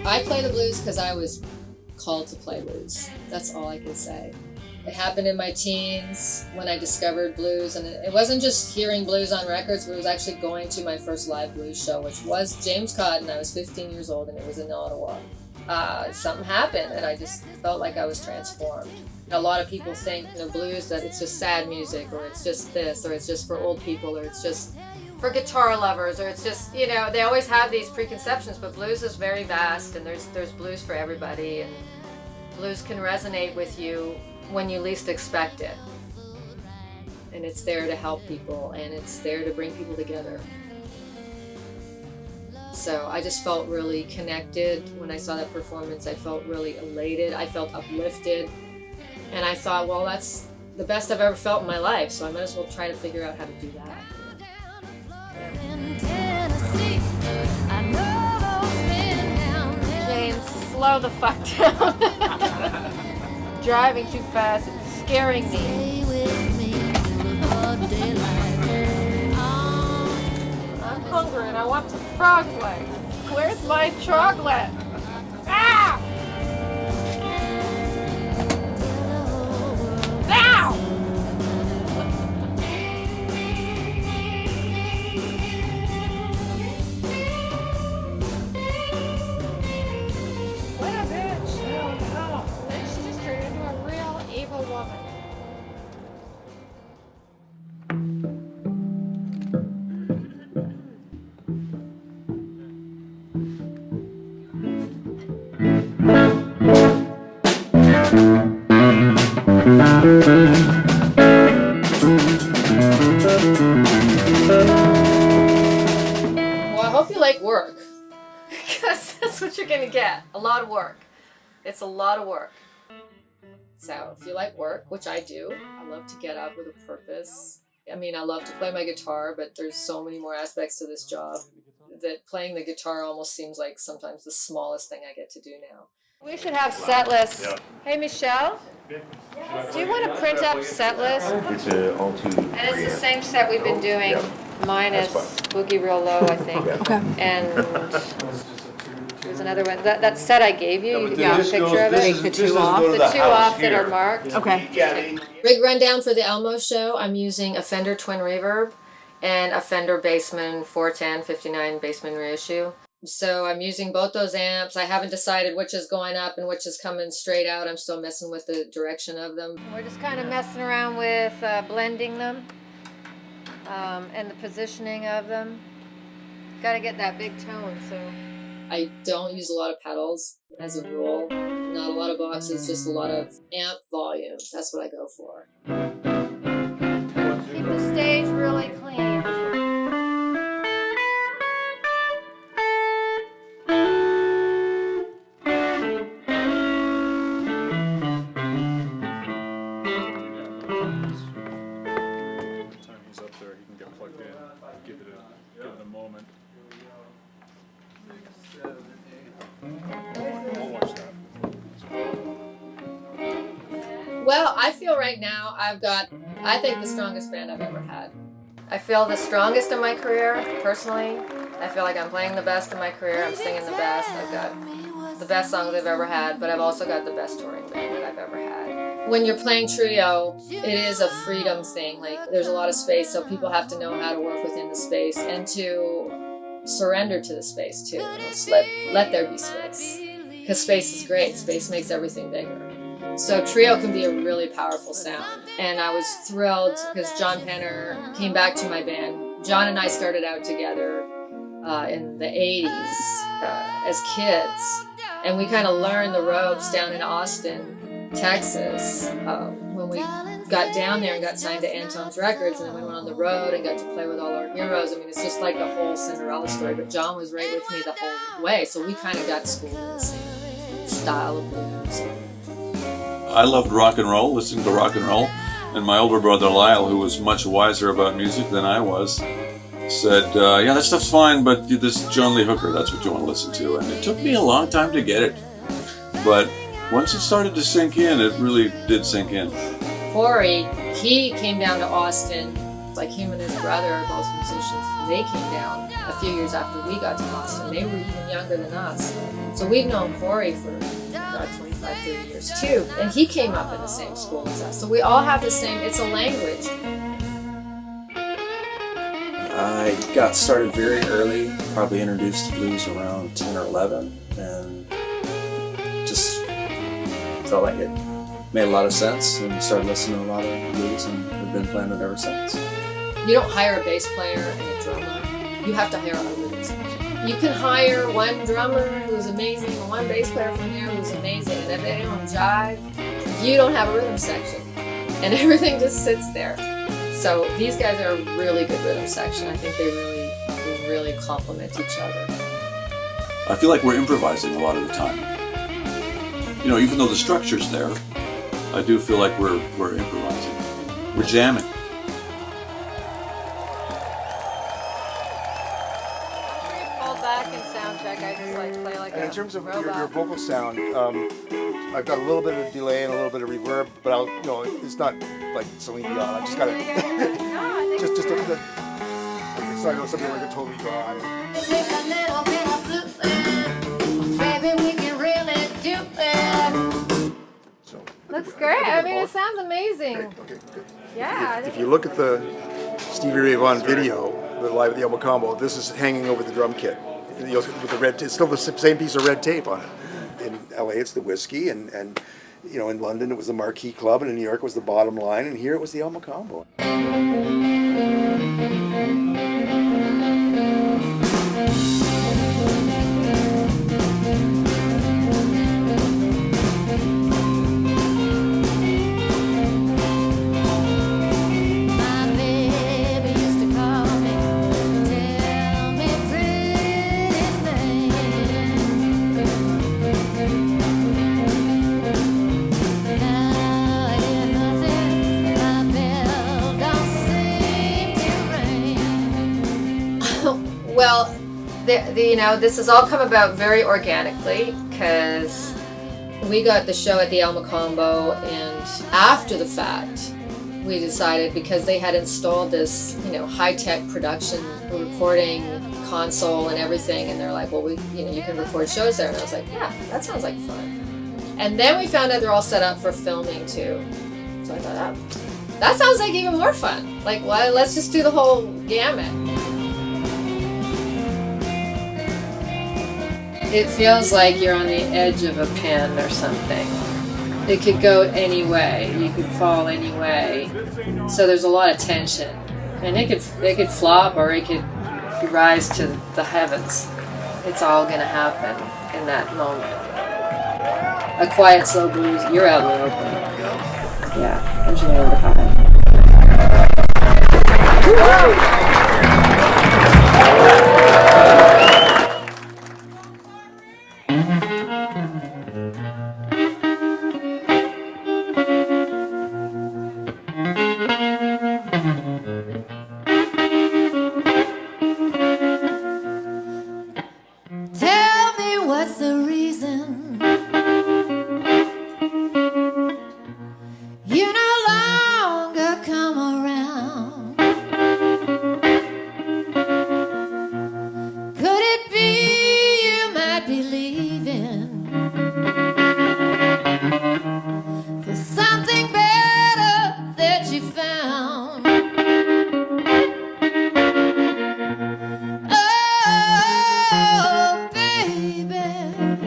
I play the blues because I was called to play blues. That's all I can say. It happened in my teens when I discovered blues, and it wasn't just hearing blues on records, but it was actually going to my first live blues show, which was James Cotton. I was 15 years old, and it was in Ottawa. Something happened, and I just felt like I was transformed. A lot of people think, blues, that it's just sad music, or it's just this, or it's just for old people, or it's just for guitar lovers, or it's just, they always have these preconceptions, but blues is very vast, and there's blues for everybody, and blues can resonate with you when you least expect it. And it's there to help people, and it's there to bring people together. So I just felt really connected when I saw that performance. I felt really elated. I felt uplifted. And I thought, well, that's the best I've ever felt in my life, so I might as well try to figure out how to do that. James, slow the fuck down. Driving too fast, it's scaring me. I'm hungry and I want some frog legs. Where's my chocolate? Ah! Now! What a bitch! No. Then she just turned into a real evil woman. Well, I hope you like work, because that's what you're going to get. A lot of work. It's a lot of work. So if you like work, which I do, I love to get up with a purpose. I mean, I love to play my guitar, but there's so many more aspects to this job that playing the guitar almost seems like sometimes the smallest thing I get to do now. We should have set lists. Yeah. Hey, Michelle, do you want to print up set lists? It's all two. And it's the same set we've been doing, minus Boogie Real Low, I think. Okay. And there's another one. That set I gave you, you got a picture of it? Take the two off. The two off that are marked. Okay. Rig rundown for the Elmo show. I'm using a Fender Twin Reverb and a Fender Bassman 410 59 Bassman reissue. So I'm using both those amps. I haven't decided which is going up and which is coming straight out. I'm still messing with the direction of them. We're just kind of messing around with blending them and the positioning of them. Got to get that big tone. So I don't use a lot of pedals as a rule. Not a lot of boxes, just a lot of amp volume. That's what I go for. Keep the stage really clean. Well, I feel right now I've got, I think, the strongest band I've ever had. I feel the strongest in my career, personally. I feel like I'm playing the best in my career. I'm singing the best. I've got the best songs I've ever had, but I've also got the best touring band that I've ever had. When you're playing trio, it is a freedom thing. Like, there's a lot of space, so people have to know how to work within the space and to surrender to the space, too. Just let there be space. Because space is great. Space makes everything bigger. So trio can be a really powerful sound. And I was thrilled because John Penner came back to my band. John and I started out together in the 80s as kids. And we kind of learned the ropes down in Austin, Texas, when we got down there and got signed to Antone's Records, and then we went on the road and got to play with all our heroes. I mean, it's just like a whole Cinderella story, but John was right with me the whole way, so we kind of got schooled in the same style of blues. I loved rock and roll, listening to rock and roll, and my older brother Lyle, who was much wiser about music than I was, said, yeah, that stuff's fine, but this John Lee Hooker, that's what you want to listen to. And it took me a long time to get it, but once it started to sink in, it really did sink in. Corey, he came down to Austin, like him and his brother are both musicians. They came down a few years after we got to Boston. They were even younger than us. So we've known Corey for about 25, 30 years too. And he came up in the same school as us. So we all have the same, it's a language. I got started very early, probably introduced to blues around 10 or 11, and just felt like it made a lot of sense, and started listening to a lot of blues, and have been playing it ever since. You don't hire a bass player and a drummer. You have to hire a rhythm section. You can hire one drummer who's amazing and one bass player from here who's amazing, and if they don't jive, you don't have a rhythm section. And everything just sits there. So these guys are a really good rhythm section. I think they really complement each other. I feel like we're improvising a lot of the time. You know, even though the structure's there, I do feel like we're improvising. We're jamming. Fall back in Soundcheck. I just like play like And a in terms of robot. your vocal sound, I've got a little bit of delay and a little bit of reverb, but it's not like Celine Dion. I just got it. just a bit. It's not something like a totally dry. It takes a little bit of fluting, baby, we can really do it. So Looks great. I mean, it sounds amazing. okay, good. Yeah. If you look at the Stevie Ray Vaughan video, the live at the Mocambo, this is hanging over the drum kit. With the red, it's still the same piece of red tape on it. In LA, it's the Whiskey, and you know, in London it was the Marquee Club, and in New York it was the Bottom Line, and here it was the El Mocambo. My baby used to call me, tell me pretty things. Now I hear nothing, my bell don't seem to ring. Well, you know, this has all come about very organically because we got the show at the El Mocambo, and after the fact, we decided, because they had installed this, you know, high-tech production recording console and everything, and they're like, well, you can record shows there, and I was like, yeah, that sounds like fun. And then we found out they're all set up for filming too, so I thought, that sounds like even more fun. Like, well, let's just do the whole gamut. It feels like you're on the edge of a pen or something. It could go any way. You could fall any way. So there's a lot of tension, and it could flop or it could rise to the heavens. It's all gonna happen in that moment. A quiet, slow blues. You're out in the open. Yeah, engineer over high. Tell me what's the reason you no longer come around. Could it be you might be leaving for something better that you found? Oh, baby,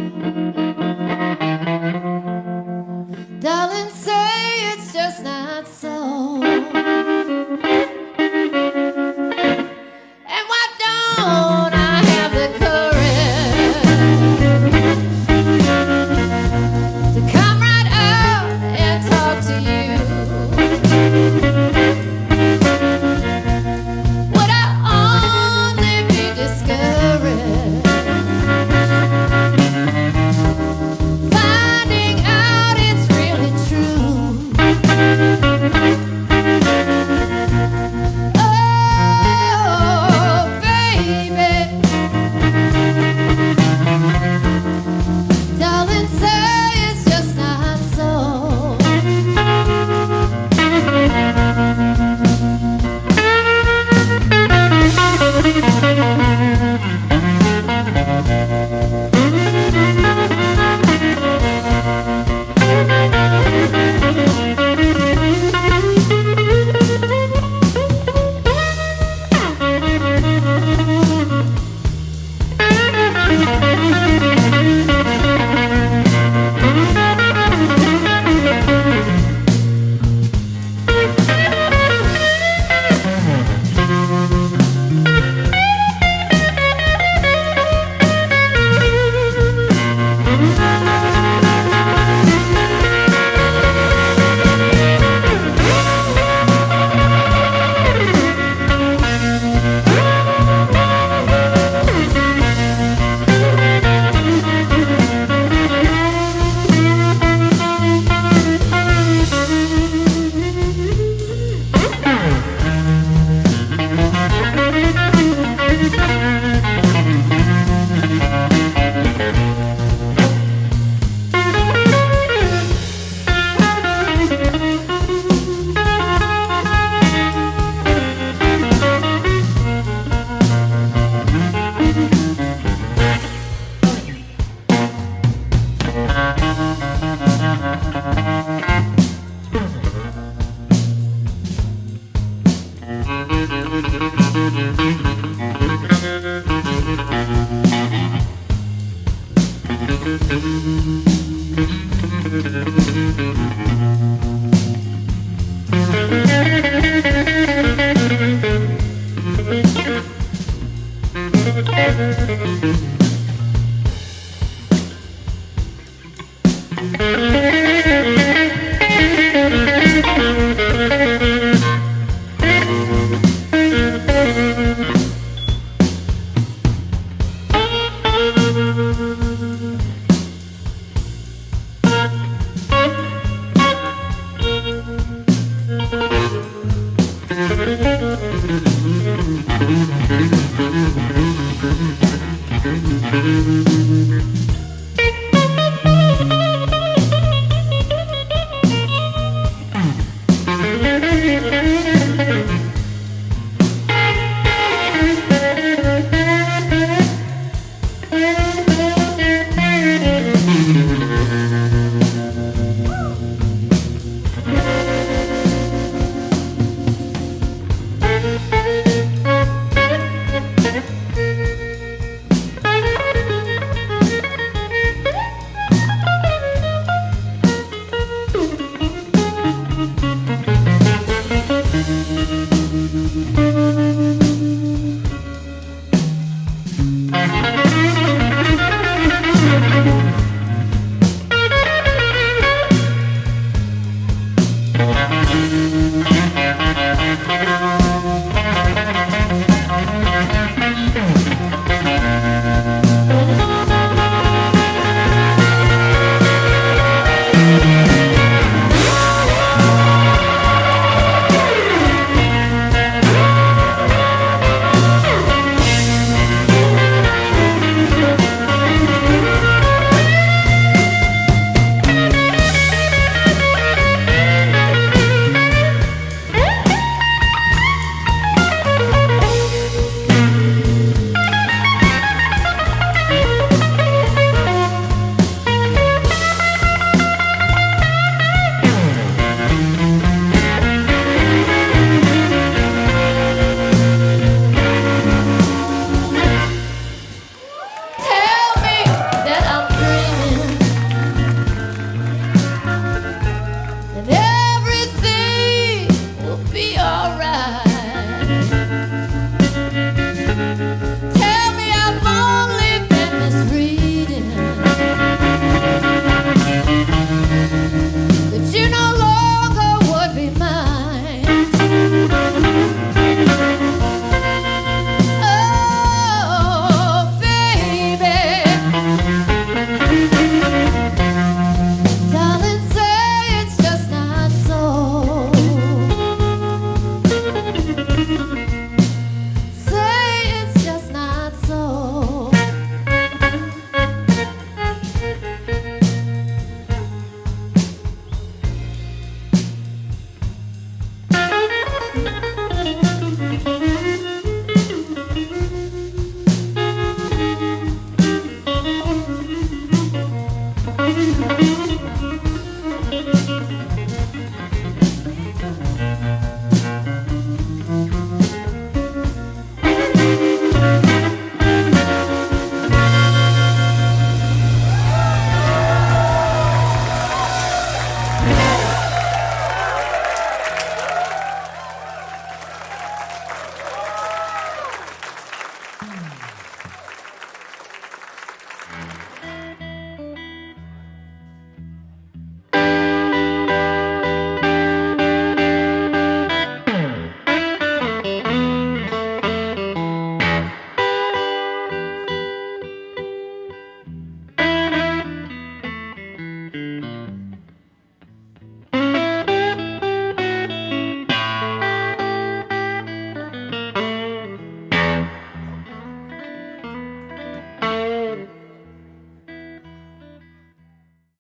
Thank